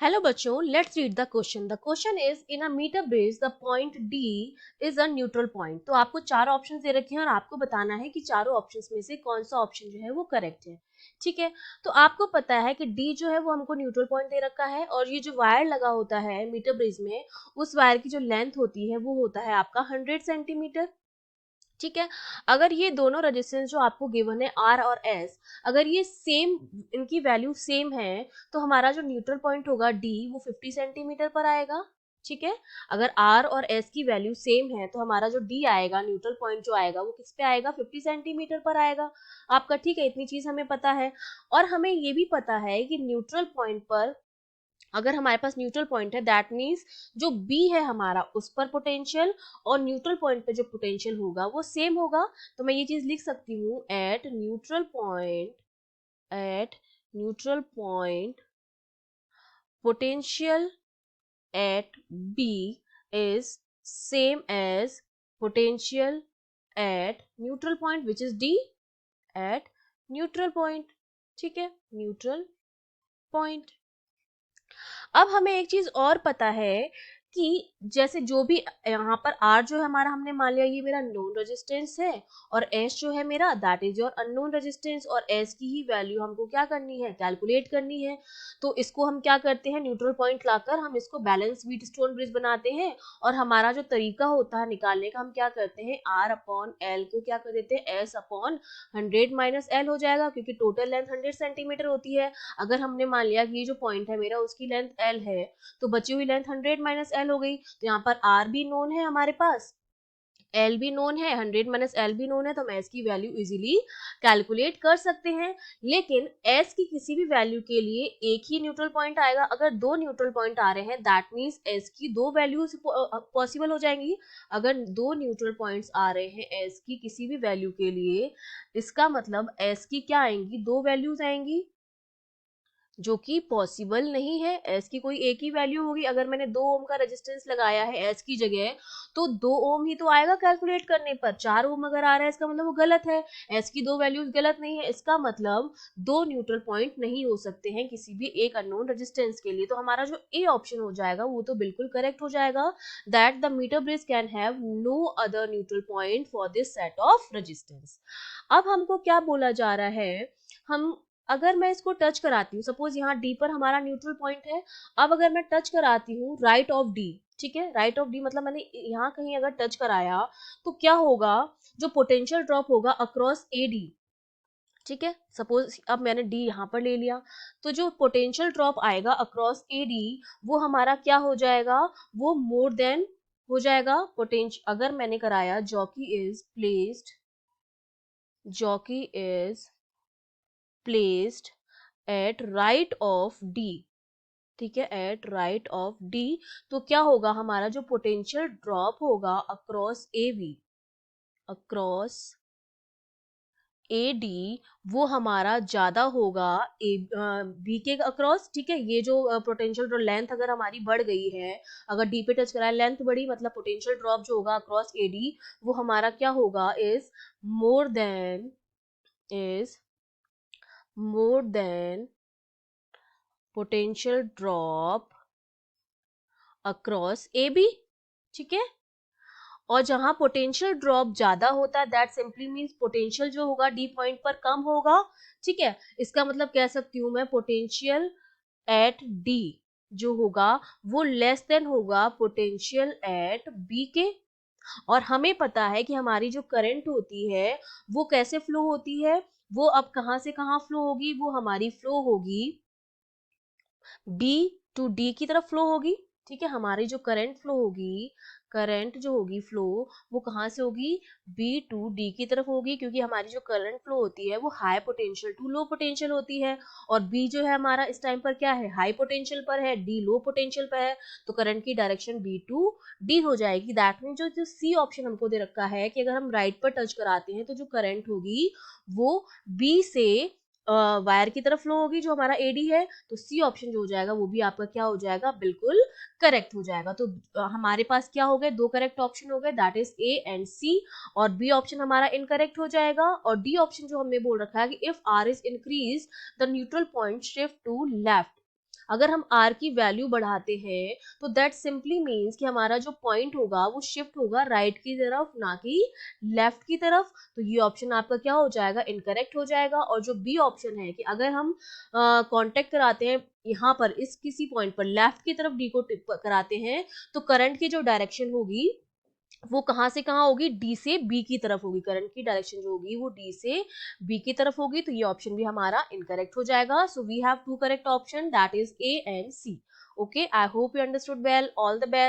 Hello बच्चों, let's read the question. The question is in a meter bridge the point D is a neutral point. तो आपको चार options दे रखे हैं और आपको बताना है कि चारों ऑप्शंस में से कौन सा ऑप्शन जो है वो करेक्ट है. ठीक है, तो आपको पता है कि D जो है वो हमको न्यूट्रल पॉइंट दे रखा है और ये जो वायर लगा होता है मीटर ब्रिज में, उस वायर की जो लेंथ होती है वो होता है आपका 100 सेंटीमीटर. ठीक है, अगर ये दोनों रेजिस्टेंस जो आपको गिवन है आर और एस, अगर ये सेम, इनकी वैल्यू सेम है, तो हमारा जो न्यूट्रल पॉइंट होगा डी वो 50 सेंटीमीटर पर आएगा. ठीक है, अगर आर और एस की वैल्यू सेम है तो हमारा जो डी आएगा, न्यूट्रल पॉइंट जो आएगा वो किस पे आएगा, 50 सेंटीमीटर पर आएगा आपका. ठीक है, इतनी चीज हमें पता है. और हमें ये भी पता है कि न्यूट्रल पॉइंट पर, अगर हमारे पास न्यूट्रल पॉइंट है दैट मीन्स जो बी है हमारा उस पर पोटेंशियल और न्यूट्रल पॉइंट पे जो पोटेंशियल होगा वो सेम होगा. तो मैं ये चीज लिख सकती हूँ at neutral point potential at B is same as potential at neutral point which is D at neutral point. ठीक है, neutral point. अब हमें एक चीज और पता है कि जैसे जो भी यहाँ पर R जो है हमारा, हमने मान लिया ये मेरा नोन रेजिस्टेंस है और S जो है मेरा that is your unknown resistance, और S की ही वैल्यू हमको क्या करनी है, कैलकुलेट करनी है. तो इसको हम क्या करते हैं, न्यूट्रल पॉइंट लाकर हम इसको बैलेंस व्हीटस्टोन ब्रिज बनाते हैं और हमारा जो तरीका होता है निकालने का, हम क्या करते हैं R अपॉन L को क्या कर देते हैं S अपॉन 100 माइनस L हो जाएगा, क्योंकि टोटल लेंथ 100 सेंटीमीटर होती है. अगर हमने मान लिया कि ये जो पॉइंट है मेरा उसकी लेंथ L है, तो बची हुई लेंथ 100 माइनस L हो गई. तो यहाँ पर R भी नोन है हमारे पास, L भी नोन है, 100 माइनस L भी नोन है, तो हम S की वैल्यू इजीली कैलकुलेट कर सकते हैं. लेकिन S की किसी भी वैल्यू के लिए एक ही न्यूट्रल पॉइंट आएगा. अगर दो न्यूट्रल पॉइंट आ रहे हैं दैट मीन्स S की दो वैल्यूज पॉसिबल हो जाएंगी. अगर दो न्यूट्रल पॉइंट्स आ रहे हैं S की किसी भी वैल्यू के लिए, इसका मतलब S की क्या आएंगी, दो वैल्यूज आएंगी, जो कि पॉसिबल नहीं है. एस की कोई एक ही वैल्यू होगी. अगर मैंने 2 ओम का रेजिस्टेंस लगाया है एस की जगह, तो 2 ओम ही तो आएगा कैलकुलेट करने पर. 4 ओम अगर आ रहा है इसका मतलब वो गलत है. एस की दो वैल्यूज गलत नहीं है, इसका मतलब दो न्यूट्रल पॉइंट नहीं हो सकते हैं किसी भी एक अननोन रेजिस्टेंस के लिए. तो हमारा जो ए ऑप्शन हो जाएगा वो तो बिल्कुल करेक्ट हो जाएगा, that the metre bridge can have no other neutral point for this set of resistance. अब हमको क्या बोला जा रहा है, हम अगर मैं इसको टच कराती हूँ, सपोज यहाँ डी पर हमारा न्यूट्रल पॉइंट है, अब अगर मैं टच कराती हूँ राइट ऑफ डी, ठीक है, राइट ऑफ डी मतलब मैंने यहाँ कहीं अगर टच कराया तो क्या होगा, जो पोटेंशियल ड्रॉप होगा अक्रॉस ए डी. ठीक है, सपोज अब मैंने डी यहाँ पर ले लिया, तो जो पोटेंशियल ड्रॉप आएगा अक्रॉस ए डी वो हमारा क्या हो जाएगा, वो मोर देन हो जाएगा पोटेंशियल. अगर मैंने कराया jockey is placed at right of D, ठीक है, एट राइट ऑफ डी, तो क्या होगा, हमारा जो पोटेंशियल ड्रॉप होगा across A V, across A D, वो हमारा ज्यादा होगा ए बी के अक्रॉस. ठीक है, ये जो पोटेंशियल ड्रॉप लेंथ अगर हमारी बढ़ गई है, अगर डी पे टच कराया लेंथ बढ़ी, मतलब पोटेंशियल ड्रॉप जो होगा अक्रॉस ए डी वो हमारा क्या होगा, more than is more than potential drop across A B. ठीक है, और जहां पोटेंशियल ड्रॉप ज्यादा होता है दैट सिंपली मींस पोटेंशियल जो होगा डी पॉइंट पर कम होगा. ठीक है, इसका मतलब कह सकती हूं मैं पोटेंशियल एट डी जो होगा वो लेस देन होगा पोटेंशियल एट बी के. और हमें पता है कि हमारी जो करंट होती है वो कैसे फ्लो होती है, वो अब कहां से कहां फ्लो होगी, वो हमारी फ्लो होगी बी टू डी की तरफ फ्लो होगी. ठीक है, हमारी जो करंट फ्लो होगी, करंट जो होगी फ्लो, वो कहाँ से होगी, बी टू डी की तरफ होगी, क्योंकि हमारी जो करंट फ्लो होती है वो high potential to low potential होती है. और बी जो है हमारा इस टाइम पर क्या है, हाई पोटेंशियल पर है, डी लो पोटेंशियल पर है, तो करंट की डायरेक्शन बी टू डी हो जाएगी. दैट मीन जो सी ऑप्शन हमको दे रखा है कि अगर हम राइट पर टच कराते हैं तो जो करंट होगी वो बी से वायर की तरफ फ्लो होगी जो हमारा एडी है. तो सी ऑप्शन जो हो जाएगा वो भी आपका क्या हो जाएगा, बिल्कुल करेक्ट हो जाएगा. तो हमारे पास क्या हो गए, दो करेक्ट ऑप्शन हो गए, दैट इज ए एंड सी. और बी ऑप्शन हमारा इनकरेक्ट हो जाएगा. और डी ऑप्शन जो हमने बोल रखा है कि if R is increase the neutral point shift to left. अगर हम r की वैल्यू बढ़ाते हैं तो दैट सिंपली मीन्स कि हमारा जो पॉइंट होगा वो शिफ्ट होगा राइट की तरफ, ना कि लेफ्ट की तरफ। तो ये ऑप्शन आपका क्या हो जाएगा, इनकरेक्ट हो जाएगा। और जो बी ऑप्शन है कि अगर हम कांटेक्ट कराते हैं यहाँ पर इस किसी पॉइंट पर लेफ्ट की तरफ डी को कराते हैं तो करंट की जो डायरेक्शन होगी वो कहाँ से कहाँ होगी, डी से बी की तरफ होगी। करंट की डायरेक्शन जो होगी वो डी से बी की तरफ होगी। तो ये ऑप्शन भी हमारा इनकरेक्ट हो जाएगा। So we have to correct option, that is A and C. Okay, I hope you understood well. All the best.